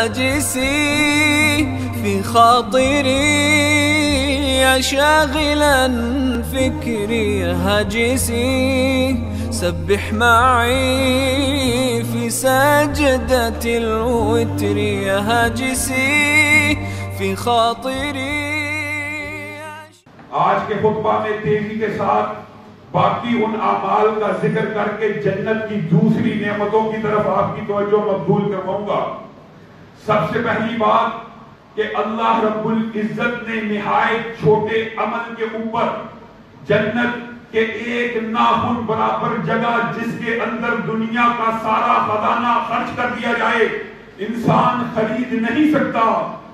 جسي في خاطري يا شاغلا فكري هاجسي سبح معي في سجدة الوتر يا هاجسي في خاطري. آج کے خطبہ میں تیزی کے ساتھ باقی ان اعمال کا ذکر کر کے جنت کی دوسری نعمتوں کی طرف آپ کی توجہ مبذول کرواؤں گا. سب سے پہلی بات کہ اللہ رب العزت نے نہایت چھوٹے عمل کے اوپر جنت کے ایک ناخن برابر جگہ جس کے اندر دنیا کا سارا خزانہ خرچ کر دیا جائے انسان خرید نہیں سکتا،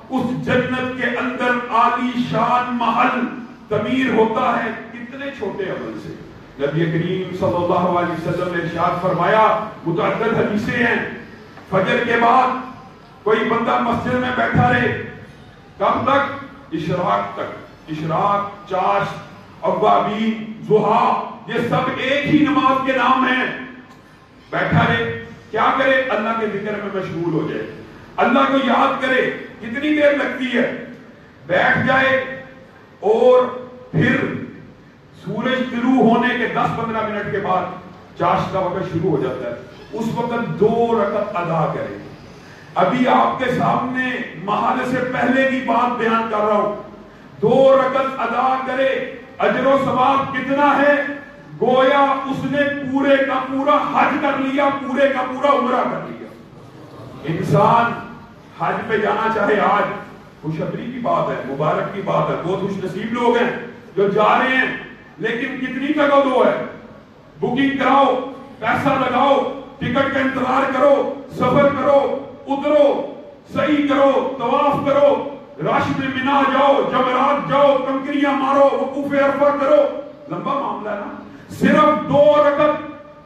اس جنت کے اندر عالی شان محل تعمیر ہوتا ہے کتنے چھوٹے عمل سے. نبی کریم صلی اللہ علیہ وسلم نے ارشاد فرمایا، متعدد حدیثیں ہیں، فجر کے بعد کوئی بندہ مسجد میں بیٹھا رہے کب تک؟ اشراق تک. اشراق، چاشت، اوابین، ضحیٰ، یہ سب ایک ہی نماز کے نام ہیں. بیٹھا رہے کیا کرے؟ اللہ کے ذکر میں مشغول ہو جائے، اللہ کو یاد کرے. کتنی دیر لگتی ہے؟ بیٹھ جائے اور پھر سورج طلوع ہونے کے 10-15 منٹ کے بعد چاشت کا وقت شروع ہو جاتا ہے. اس وقت 2 رکعت ادا کرے. ابھی آپ کے سامنے محل سے پہلے کی بات بیان کر رہا ہوں. 2 رکعت ادا کرے، اجر و ثواب کتنا ہے؟ گویا اس نے پورے کا پورا حج کر لیا، پورے کا پورا عمرہ کر لیا. انسان حج پہ جانا چاہے آج خوشخبری کی بات ہے، مبارک کی بات ہے. بہت خوش نصیب لوگ ہیں جو جا رہے ہیں، لیکن کتنی جگہ دو ہے. بکنگ کراؤ، پیسہ لگاؤ، ٹکٹ کا انتظار کرو، سفر کرو، اترو، صحیح کرو، طواف کرو، رش میں منا جاؤ، جمرات جاؤ، کنکریاں مارو، وقوف عرفہ کرو. لمبا معاملہ ہے نا. صرف 2 رکعت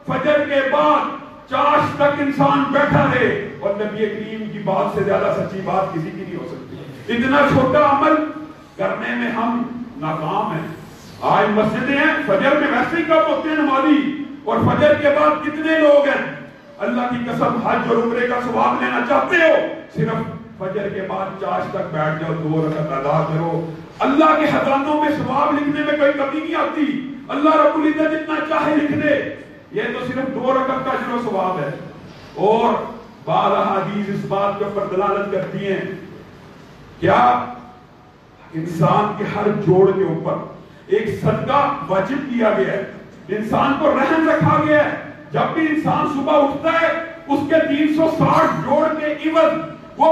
فجر کے بعد چاشت تک انسان بیٹھا رہے، اور نبی کریم کی بات سے زیادہ سچی بات کسی کی نہیں ہو سکتی. اتنا چھوٹا عمل کرنے میں ہم ناکام ہیں. آج مسجدیں ہیں، فجر میں ویسے ہی کب ہوتے ہیں نمازی، اور فجر کے بعد کتنے لوگ ہیں اللہ کی قسم حج اور عمرے کا ثواب لینا چاہتے ہو، صرف فجر کے بعد چاشت تک بیٹھ جاؤ، 2 رکعت ادا کرو. اللہ کے خزانوں میں ثواب لکھنے میں کوئی کمی نہیں آتی. اللہ رب العزت جتنا چاہے لکھ دے. یہ تو صرف 2 رکعت کا اجر و ثواب ہے. اور بعض احادیث اس بات کے اوپر دلالت کرتی ہیں کیا انسان کے ہر جوڑ کے اوپر ایک صدقہ واجب کیا گیا ہے، انسان کو رہن رکھا گیا ہے. جب بھی انسان صبح اٹھتا ہے اس کے 360 جوڑ کے عوض وہ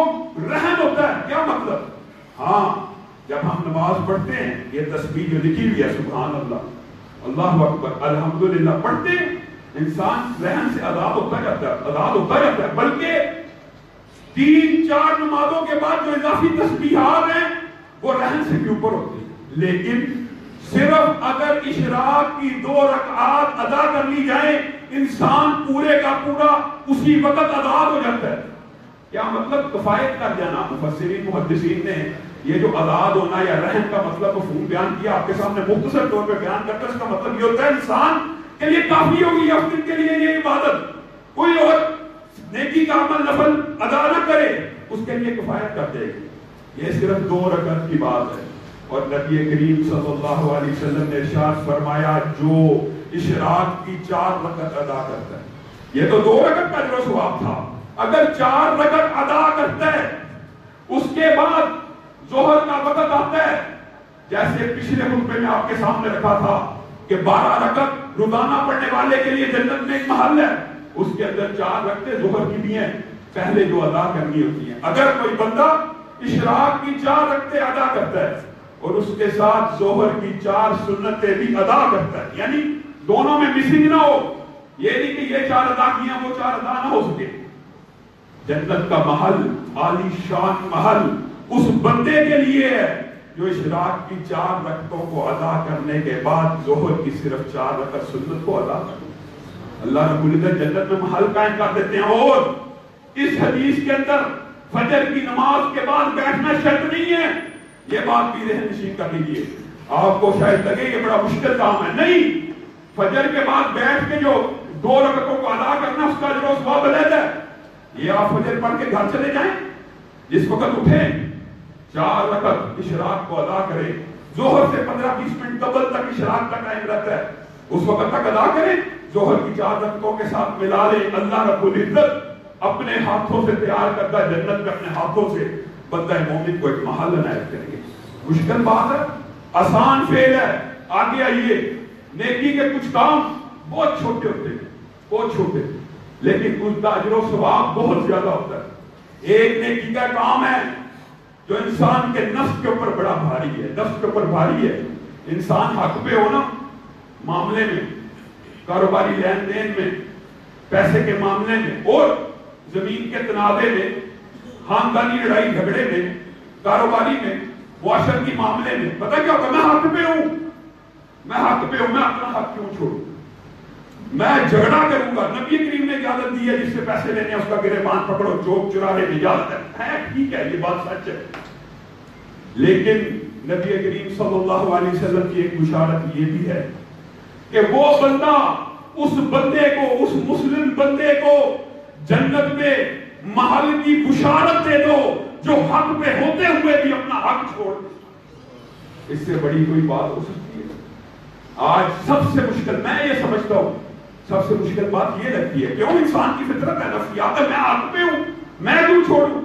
رہن ہوتا ہے. کیا مطلب؟ ہاں، جب ہم نماز پڑھتے ہیں یہ تسبیح جو لکھی ہوئی ہے سبحان اللہ، اللہ اکبر، الحمدللہ پڑھتے ہیں، انسان رہن سے آزاد ہوتا جاتا ہے. بلکہ 3-4 نمازوں کے بعد جو اضافی تسبیحات ہیں وہ رہن سے بھی اوپر ہوتی ہیں. لیکن صرف اگر اشراق کی 2 رکعات ادا کر لی جائیں انسان پورے کا پورا اسی وقت آزاد ہو جاتا ہے. کیا مطلب؟ کفایت کر جانا. مفسرین محدثین نے یہ جو آزاد ہونا یا رہن کا مطلب مفہوم بیان کیا، آپ کے سامنے مختصر طور پہ بیان کرتا ہے. اس کا مطلب یہ ہوتا ہے انسان کے لیے کافی ہوگی اس دن کے لیے یہ عبادت، کوئی اور نیکی کا عمل نفل ادا نہ کرے، اس کے لیے کفایت کر دے گی. یہ صرف 2 رکعت کی بات ہے. اور نبی کریم صلی اللہ علیہ وسلم نے ارشاد فرمایا جو اشراق کی 4 رکعت ادا کرتا ہے، یہ تو 2 رکعت کا اجر و ثواب تھا، اگر 4 رکعت ادا کرتا ہے اس کے بعد ظہر کا وقت آتا ہے، جیسے پچھلے خطبے میں آپ کے سامنے رکھا تھا کہ 12 رکعت روزانہ پڑھنے والے کے لیے جنت میں ایک محل ہے، اس کے اندر 4 رکعتیں ظہر کی بھی ہیں پہلے جو ادا کرنی ہوتی ہیں. اگر کوئی بندہ اشراق کی 4 رکعتیں ادا کرتا ہے اور اس کے ساتھ ظہر کی 4 سنتیں بھی ادا کرتا ہے، یعنی دونوں میں مسنگ نہ ہو، یہ نہیں کہ یہ 4 ادا کیا وہ 4 ادا نہ ہو سکے، جنت کا محل، عالی شان محل اس بندے کے لیے ہے جو اشراق کی 4 رکعتوں کو ادا کرنے کے بعد ظہر کی صرف 4 رکعت سنت کو ادا کرے. اللہ رب العزت جنت میں محل قائم کر دیتے ہیں. اور اس حدیث کے اندر فجر کی نماز کے بعد بیٹھنا شرط نہیں ہے. یہ بات بھی ذہن نشین کر لیجیے. آپ کو شاید لگے یہ بڑا مشکل کام ہے، نہیں. فجر کے بعد بیٹھ کے جو 2 رکعتوں کو ادا کرنا اس کا اجر و ثواب علیحدہ ہے. یہ آپ فجر پڑھ کے گھر چلے جائیں جس وقت اٹھے 4 رکعت اشراق کو ادا کرے، ظہر سے 15-20 منٹ قبل تک اشراق کا ٹائم رہتا ہے، اس وقت تک ادا کرے، ظہر کی 4 رکعتوں کے ساتھ ملا لے، اللہ رب العزت اپنے ہاتھوں سے تیار کردہ جنت میں اپنے ہاتھوں سے بندہ مومن کو ایک محل عنایت کریں گے۔ مشکل بات ہے، آسان فعل ہے۔ آگے آئیے، نیکی کے کچھ کام بہت چھوٹے ہوتے ہیں، بہت چھوٹے، لیکن ان کا اجر و ثواب بہت زیادہ ہوتا ہے۔ ایک نیکی کا کام ہے جو انسان کے نفس کے اوپر بڑا بھاری ہے، نفس کے اوپر بھاری ہے۔ انسان حق پہ ہو نا، معاملے میں، کاروباری لین دین میں، پیسے کے معاملے میں، اور زمین کے تنازع میں، خاندانی لڑائی جھگڑے میں، کاروباری میں، معاشرت کی معاملے میں، پتہ کیا ہوگا؟ میں حق پہ ہوں، میں حق پہ ہوں، میں اپنا حق کیوں چھوڑوں؟ میں جھگڑا کروں گا۔ نبی کریم نے اجازت دی ہے جس سے پیسے لینے اس کا گریبان پکڑو، جوب چرانے کی اجازت ہے، ٹھیک ہے، یہ بات سچ ہے، لیکن نبی کریم صلی اللہ علیہ وسلم کی ایک بشارت یہ بھی ہے کہ وہ بندہ اس بندے کو، اس مسلم بندے کو جنت میں محل کی بشارت دے دو جو حق پہ ہوتے ہوئے بھی اپنا حق چھوڑ دے۔ اس سے بڑی کوئی بات ہو سکتی ہے؟ آج سب سے مشکل، میں یہ سمجھتا ہوں، سب سے مشکل بات یہ لگتی ہے، کیوں؟ انسان کی فطرت ہے، نفسیات ہے، میں حق پہ ہوں، میں کیوں چھوڑوں؟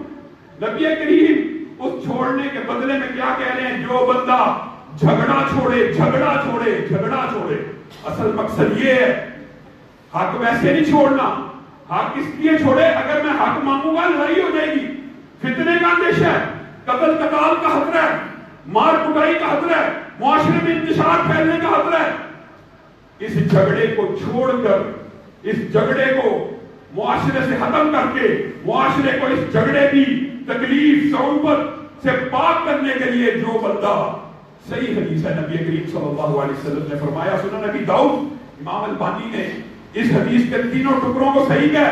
نبی کریم اس چھوڑنے کے بدلے میں کیا کہہ رہے ہیں؟ جو بندہ جھگڑا چھوڑے، جھگڑا چھوڑے، جھگڑا چھوڑے۔ اصل مقصد یہ ہے، حق ویسے نہیں چھوڑنا، حق اس لیے چھوڑے اگر میں حق مانگوں گا لڑائی ہو جائے گی، فتنے کا اندیشہ ہے، قتل قتال کا خطرہ ہے، مار کٹائی کا خطرہ ہے، معاشرے میں انتشار پھیلنے کا خطرہ ہے۔ اس جھگڑے کو چھوڑ کر، اس جھگڑے کو معاشرے سے ختم کر کے، معاشرے کو اس جھگڑے کی تکلیف صعوبت سے پاک کرنے کے لیے جو بندہ، صحیح حدیث ہے، نبی کریم صلی اللہ علیہ وسلم نے فرمایا، سنن نبی داؤد، امام البانی نے اس حدیث کے تینوں ٹکڑوں کو صحیح کہا۔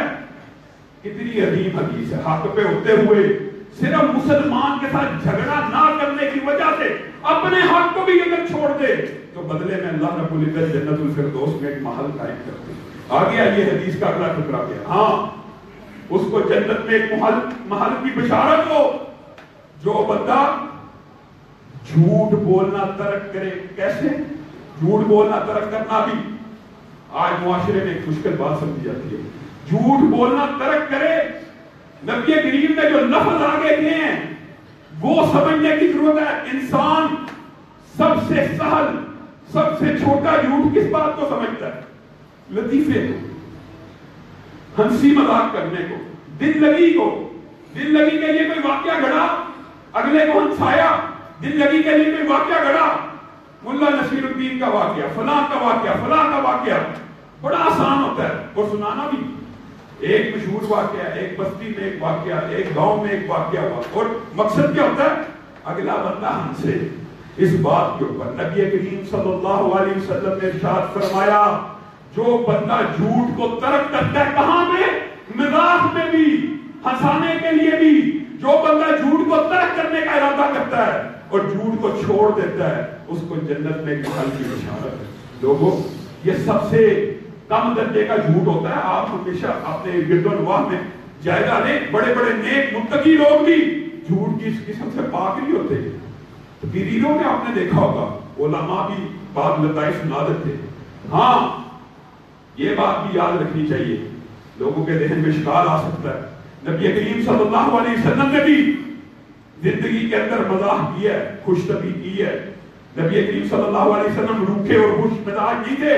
کتنی عظیم حدیث ہے، حق پہ ہوتے ہوئے صرف مسلمان کے ساتھ جھگڑا نہ کرنے کی وجہ سے اپنے حق کو بھی اگر چھوڑ دے تو بدلے میں اللہ رب العزت جنت الفردوس میں ایک محل قائم کرتے ہیں۔ آگے آئیے حدیث کا اگلا ٹکڑا کیا؟ ہاں، اس کو جنت میں ایک محل کی بشارت ہو جو بندہ جھوٹ بولنا ترک کرے۔ کیسے جھوٹ بولنا ترک کرنا بھی آج معاشرے میں ایک مشکل بات سمجھی جاتی ہے۔ جھوٹ بولنا ترک کرے، نبی کریم نے جو لفظ آگے دیے ہیں وہ سمجھنے کی ضرورت ہے۔ انسان سب سے سہل، سب سے چھوٹا جھوٹ کس بات کو سمجھتا ہے؟ لطیفے کو، ہنسی مذاق کرنے کو، دل لگی کو۔ دل لگی کے لیے کوئی واقعہ گھڑا، اگلے کو ہنسایا، دل لگی کے لیے کوئی واقعہ گھڑا، ملا نصیر الدین کا واقعہ، فلاں کا واقعہ، فلاں کا واقعہ، بڑا آسان ہوتا ہے اور سنانا بھی۔ ایک مشہور واقعہ، ایک بستی میں ایک واقعہ، ایک گاؤں میں ایک واقعہ ہوا، اور مقصد کیا ہوتا ہے؟ اگلا بندہ ہنسے اس بات کے اوپر۔ نبی کریم صلی اللہ علیہ وسلم نے ارشاد فرمایا، جو بندہ جھوٹ کو ترک کرتا ہے، کہاں میں؟ مزاح میں بھی، ہنسانے کے لیے بھی۔ جو بندہ جھوٹ کو ترک کرنے کا ارادہ کرتا ہے اور جھوٹ کو چھوڑ دیتا ہے، اس کو جنت میں ایک محل کی بشارت ہے۔ لوگوں، یہ سب سے کم درجے کا جھوٹ ہوتا ہے۔ آپ ہمیشہ اپنے گرد و نواح میں جائزہ لیں، بڑے بڑے نیک متقی لوگ بھی جھوٹ کی اس قسم سے پاک نہیں ہوتے۔ تقریروں میں آپ نے دیکھا ہوگا، علماء بھی بات لطائف سنا دیتے۔ ہاں، یہ بات بھی یاد رکھنی چاہیے، لوگوں کے ذہن میں اشکال آ سکتا ہے۔ نبی کریم صلی اللہ علیہ وسلم نے بھی زندگی کے اندر مزاح کیا ہے، خوش طبعی کی ہے۔ نبی کریم صلی اللہ علیہ وسلم روکھے اور خوش مزاج نہیں تھے،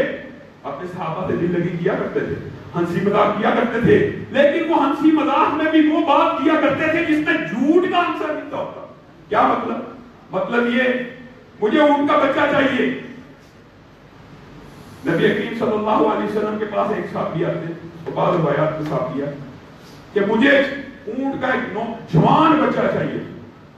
اپنے صحابہ سے دل لگی کیا کرتے تھے، ہنسی مذاق کیا کرتے تھے، لیکن وہ ہنسی مذاق میں بھی وہ بات کیا کرتے تھے جس میں جھوٹ کا عنصر نہیں ہوتا۔ کیا مطلب یہ، مجھے اونٹ کا بچہ چاہیے۔ نبی کریم صلی اللہ علیہ وسلم کے پاس ایک صحابی آتے ہیں، تو بعض روایات میں صحابی ہے کہ مجھے اونٹ کا ایک جوان بچہ چاہیے،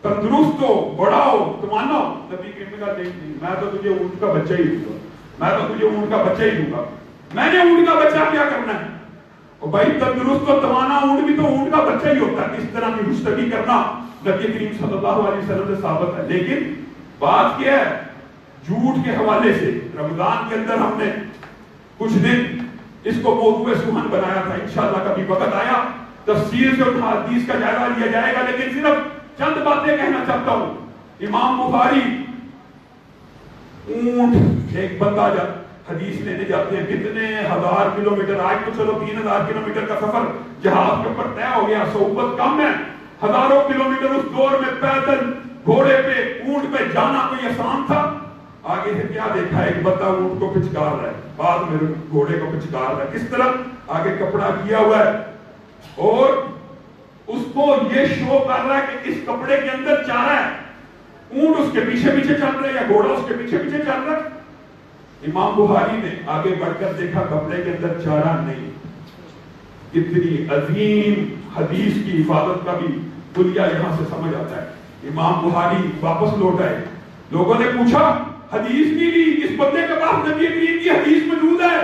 تندرست ہو، بڑا ہو، توانا ہو۔ نبی کریم نے کہا نہیں، میں تو تجھے اونٹ کا بچہ ہی دوں گا، میں تو تجھے اونٹ کا بچہ ہی دوں گا۔ میں نے اونٹ کا بچہ کیا کرنا ہے؟ اور بھائی تندرست اور توانا اونٹ بھی تو اونٹ کا بچہ ہی ہوتا ہے۔ اس طرح کی گفتگو کرنا نبی کریم صلی اللہ علیہ وسلم سے ثابت ہے۔ لیکن بات کیا ہے؟ جھوٹ کے حوالے سے رمضان کے اندر ہم نے کچھ دن اس کو موضوع سخن بنایا تھا، انشاءاللہ کبھی وقت آیا تفسیر سے ان حدیث کا جائزہ لیا جائے گا، لیکن صرف چند باتیں کہنا چاہتا ہوں۔ امام بخاری اونٹ، ایک بندہ جب حدیث لینے جاتے ہیں کتنے ہزار کلومیٹر، آج تو چلو 3000 کلومیٹر کا سفر جہاز کے اوپر طے ہو گیا، صحبت کم ہے، ہزاروں کلومیٹر اس دور میں پیدل گھوڑے پہ اونٹ پہ جانا کوئی آسان تھا؟ آگے سے کیا دیکھا ہے، ایک بندہ اونٹ کو پچکار رہا ہے، بعد میں گھوڑے کو پچکار رہا ہے، کس طرح آگے کپڑا کیا ہوا ہے، اور اس کو یہ شو کر رہا ہے کہ اس کپڑے کے اندر چارہ ہے، اونٹ اس کے پیچھے پیچھے چل رہا ہے یا گھوڑا اس کے پیچھے پیچھے چل رہا ہے۔ امام بخاری نے آگے بڑھ کر دیکھا کپڑے کے اندر چارہ نہیں۔ اتنی عظیم حدیث کی حفاظت کا بھی کلیہ یہاں سے سمجھ آتا ہے۔ امام بخاری واپس لوٹ آئے، لوگوں نے پوچھا حدیث نہیں لی، اس بندے کے پاس نبی کریم کی حدیث موجود ہے۔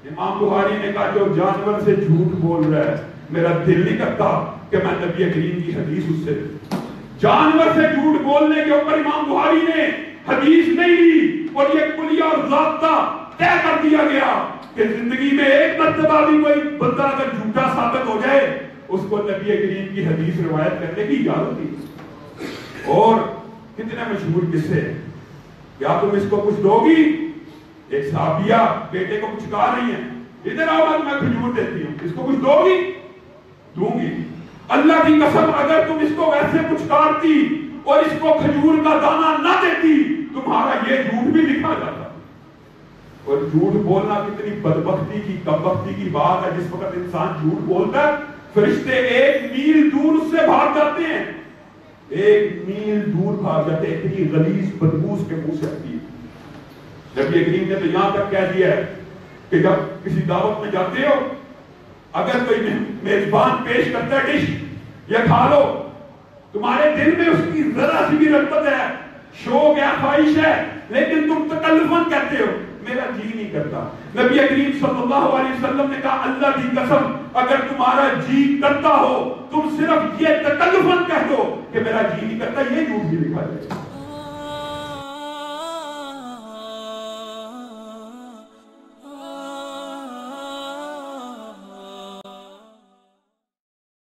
امام بخاری نے کہا جو جانور سے جھوٹ بول رہا ہے میرا دل نہیں کرتا کہ میں نبی کریم کی حدیث اس سے، جانور سے جھوٹ بولنے کے اوپر امام بخاری نے حدیث نہیں لی، اور یہ کلیہ اور ضابطہ طے کر دیا گیا کہ زندگی میں ایک مرتبہ بھی کوئی بندہ اگر جھوٹا ثابت ہو جائے اس کو نبی کریم کی حدیث روایت کرنے کی اجازت دی۔ اور کتنے مشہور قصے، کیا تم اس کو کچھ دو گی؟ ایک صحابیہ بیٹے کو کچھ کہا رہی ہیں، ادھر آؤ میں کھجور دیتی ہوں، اس کو کچھ دو گی؟ دوں گی۔ اللہ کی قسم اگر تم اس کو ویسے کچھ کارتی اور اس کو کھجور کا دانہ نہ دیتی تمہارا یہ جھوٹ بھی لکھا جاتا۔ اور جھوٹ بولنا کتنی بدبختی کی کمبختی کی بات ہے، جس وقت انسان جھوٹ بولتا ہے فرشتے 1 میل دور اس سے بھاگ جاتے ہیں، 1 میل دور بھاگ جاتے ہیں، اتنی غلیظ بدبو اس کے منہ سے آتی ہے۔ نبی کریم نے تو یہاں تک کہہ دیا ہے کہ جب کسی دعوت میں جاتے ہو اگر کوئی میزبان پیش کرتا ہے ڈش، یہ کھا لو، تمہارے دل میں اس کی ذرا سی بھی رغبت ہے، شوق ہے، خواہش ہے، لیکن تم تکلفاً کہتے ہو میرا جی نہیں کرتا۔ نبی کریم صلی اللہ علیہ وسلم نے کہا اللہ کی قسم اگر تمہارا جی کرتا ہو تم صرف یہ تکلفاً کہہ دو کہ میرا جی نہیں کرتا، یہ جھوٹ بھی لکھا جائے گا۔